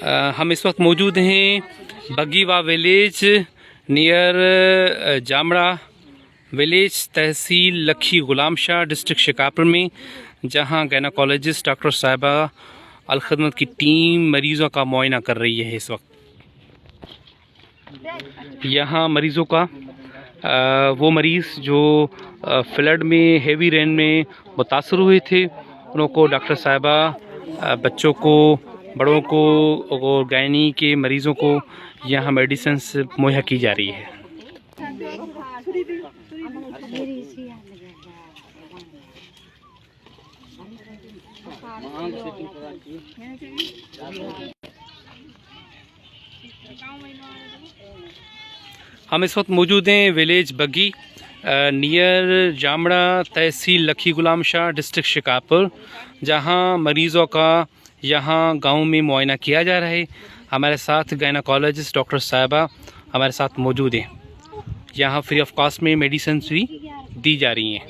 हम इस वक्त मौजूद हैं बगीवा विलेज नियर जामड़ा विलेज, तहसील लखी गुलाम शाह, डिस्ट्रिक्ट शिकारपुर में, जहां गायनोकोलॉजिस्ट डॉक्टर साहिबा अलखदमत की टीम मरीज़ों का मुआयना कर रही है। इस वक्त यहां मरीज़ों का वो मरीज़ जो फ्लड में, हेवी रेन में मुतासर हुए थे, उनको डॉक्टर साहिबा बच्चों को, बड़ों को और गायनी के मरीज़ों को यहाँ मेडिसिन मुहैया की जा रही है। हम इस वक्त मौजूद हैं विलेज बगी नियर जामड़ा, तहसील लखी गुलाम शाह, डिस्ट्रिक्ट शिकारपुर, जहां मरीज़ों का यहाँ गांव में मुआयना किया जा रहा है। हमारे साथ गायनोकोलॉजिस्ट डॉक्टर साहिबा हमारे साथ मौजूद हैं। यहाँ फ्री ऑफ कॉस्ट में मेडिसिन भी दी जा रही हैं।